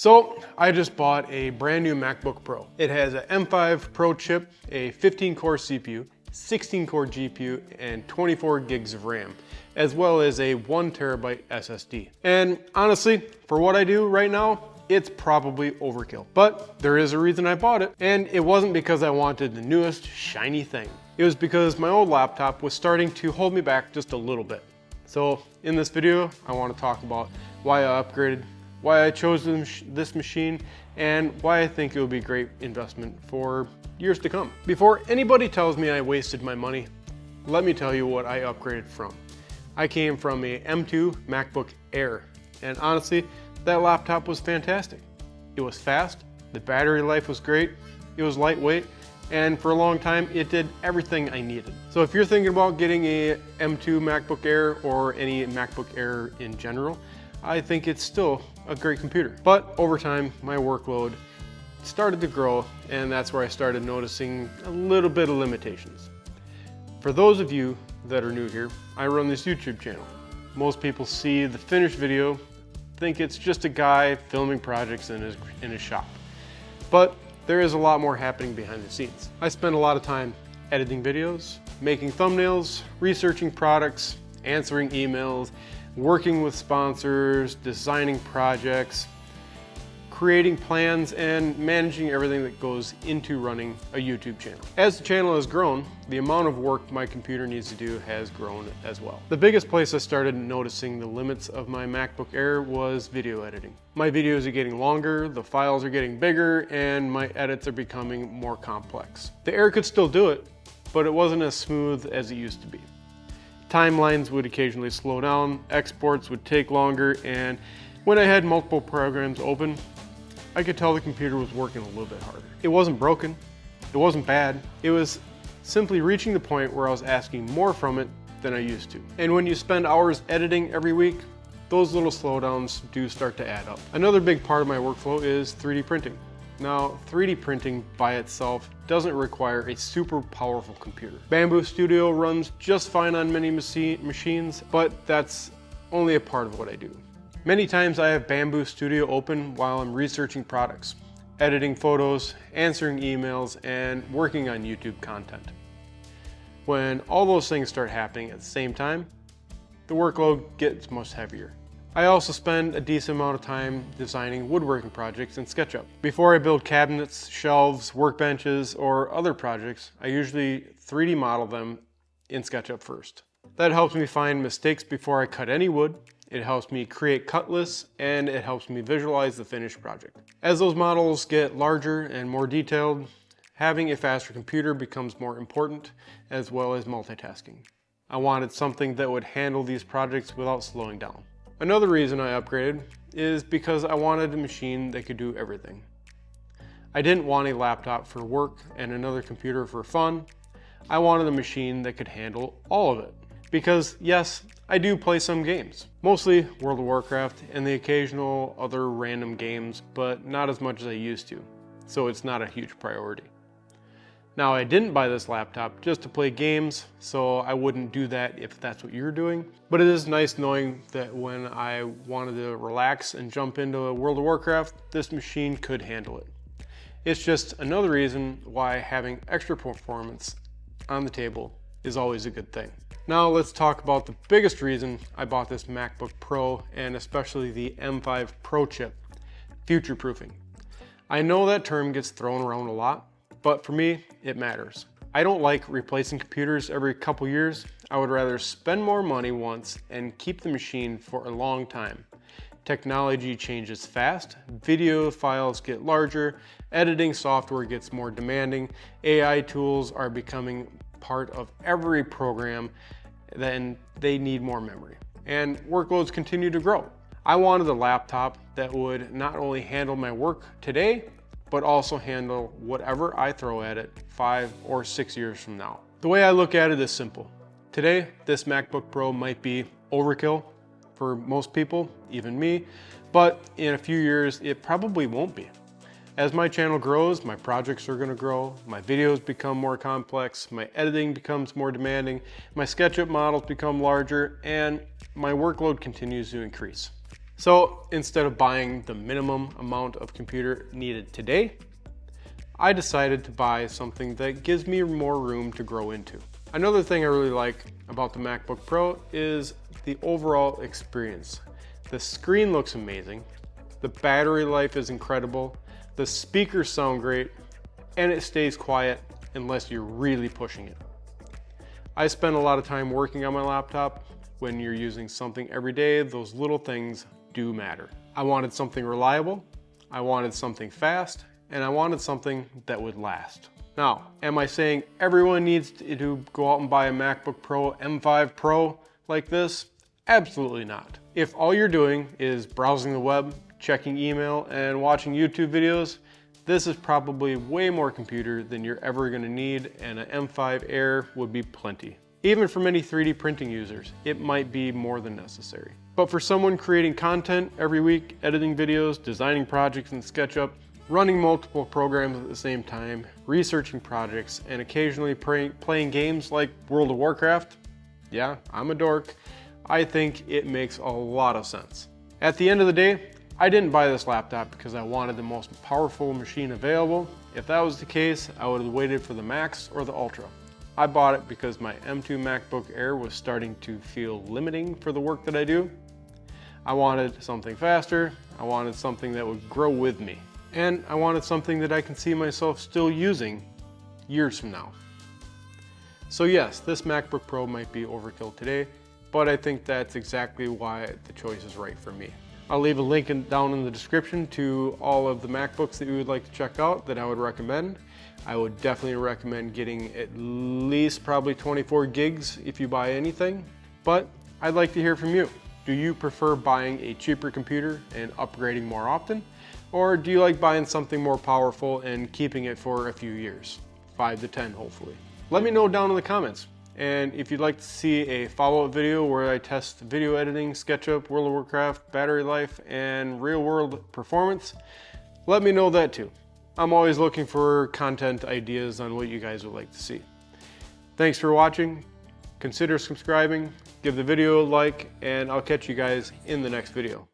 So I just bought a brand new MacBook Pro. It has an M5 Pro chip, a 15-core CPU, 16-core GPU, and 24 gigs of RAM, as well as a 1 terabyte SSD. And honestly, for what I do right now, it's probably overkill. But there is a reason I bought it, and it wasn't because I wanted the newest shiny thing. It was because my old laptop was starting to hold me back just a little bit. So in this video, I want to talk about why I upgraded, why I chose this machine, and why I think it will be a great investment for years to come. Before anybody tells me I wasted my money, let me tell you what I upgraded from. I came from a M2 MacBook Air, and honestly, that laptop was fantastic. It was fast, the battery life was great, it was lightweight, and for a long time, it did everything I needed. So if you're thinking about getting a M2 MacBook Air or any MacBook Air in general, I think it's still a great computer. But over time, my workload started to grow, and that's where I started noticing a little bit of limitations. For those of you that are new here, I run this YouTube channel. Most people see the finished video, think it's just a guy filming projects in his shop. But there is a lot more happening behind the scenes. I spend a lot of time editing videos, making thumbnails, researching products, answering emails, working with sponsors, designing projects, creating plans, and managing everything that goes into running a YouTube channel. As the channel has grown, the amount of work my computer needs to do has grown as well. The biggest place I started noticing the limits of my MacBook Air was video editing. My videos are getting longer, the files are getting bigger, and my edits are becoming more complex. The Air could still do it, but it wasn't as smooth as it used to be. Timelines would occasionally slow down, exports would take longer, and when I had multiple programs open, I could tell the computer was working a little bit harder. It wasn't broken, it wasn't bad, it was simply reaching the point where I was asking more from it than I used to. And when you spend hours editing every week, those little slowdowns do start to add up. Another big part of my workflow is 3D printing. Now, 3D printing by itself doesn't require a super powerful computer. Bamboo Studio runs just fine on many machines, but that's only a part of what I do. Many times I have Bamboo Studio open while I'm researching products, editing photos, answering emails, and working on YouTube content. When all those things start happening at the same time, the workload gets much heavier. I also spend a decent amount of time designing woodworking projects in SketchUp. Before I build cabinets, shelves, workbenches, or other projects, I usually 3D model them in SketchUp first. That helps me find mistakes before I cut any wood, it helps me create cut lists, and it helps me visualize the finished project. As those models get larger and more detailed, having a faster computer becomes more important, as well as multitasking. I wanted something that would handle these projects without slowing down. Another reason I upgraded is because I wanted a machine that could do everything. I didn't want a laptop for work and another computer for fun. I wanted a machine that could handle all of it. Because yes, I do play some games. Mostly World of Warcraft and the occasional other random games, but not as much as I used to. So it's not a huge priority. Now, I didn't buy this laptop just to play games, so I wouldn't do that if that's what you're doing. But it is nice knowing that when I wanted to relax and jump into World of Warcraft, this machine could handle it. It's just another reason why having extra performance on the table is always a good thing. Now let's talk about the biggest reason I bought this MacBook Pro, and especially the M5 Pro chip, future-proofing. I know that term gets thrown around a lot, but for me, it matters. I don't like replacing computers every couple years. I would rather spend more money once and keep the machine for a long time. Technology changes fast, video files get larger, editing software gets more demanding, AI tools are becoming part of every program, then they need more memory. And workloads continue to grow. I wanted a laptop that would not only handle my work today, but also handle whatever I throw at it 5 or 6 years from now. The way I look at it is simple. Today, this MacBook Pro might be overkill for most people, even me, but in a few years, it probably won't be. As my channel grows, my projects are gonna grow, my videos become more complex, my editing becomes more demanding, my SketchUp models become larger, and my workload continues to increase. So instead of buying the minimum amount of computer needed today, I decided to buy something that gives me more room to grow into. Another thing I really like about the MacBook Pro is the overall experience. The screen looks amazing, the battery life is incredible, the speakers sound great, and it stays quiet unless you're really pushing it. I spend a lot of time working on my laptop. When you're using something every day, those little things do matter. I wanted something reliable, I wanted something fast, and I wanted something that would last. Now, am I saying everyone needs to go out and buy a MacBook Pro M5 Pro like this? Absolutely not. If all you're doing is browsing the web, checking email, and watching YouTube videos, this is probably way more computer than you're ever gonna need, and an M5 Air would be plenty. Even for many 3D printing users, it might be more than necessary. But for someone creating content every week, editing videos, designing projects in SketchUp, running multiple programs at the same time, researching projects, and occasionally playing games like World of Warcraft, yeah, I'm a dork, I think it makes a lot of sense. At the end of the day, I didn't buy this laptop because I wanted the most powerful machine available. If that was the case, I would have waited for the Max or the Ultra. I bought it because my M2 MacBook Air was starting to feel limiting for the work that I do. I wanted something faster, I wanted something that would grow with me, and I wanted something that I can see myself still using years from now. So yes, this MacBook Pro might be overkill today, but I think that's exactly why the choice is right for me. I'll leave a link down in the description to all of the MacBooks that you would like to check out that I would recommend. I would definitely recommend getting at least probably 24 gigs if you buy anything, but I'd like to hear from you. Do you prefer buying a cheaper computer and upgrading more often? Or do you like buying something more powerful and keeping it for a few years? 5 to 10 hopefully. Let me know down in the comments. And if you'd like to see a follow-up video where I test video editing, SketchUp, World of Warcraft, battery life, and real-world performance, let me know that too. I'm always looking for content ideas on what you guys would like to see. Thanks for watching. Consider subscribing, give the video a like, and I'll catch you guys in the next video.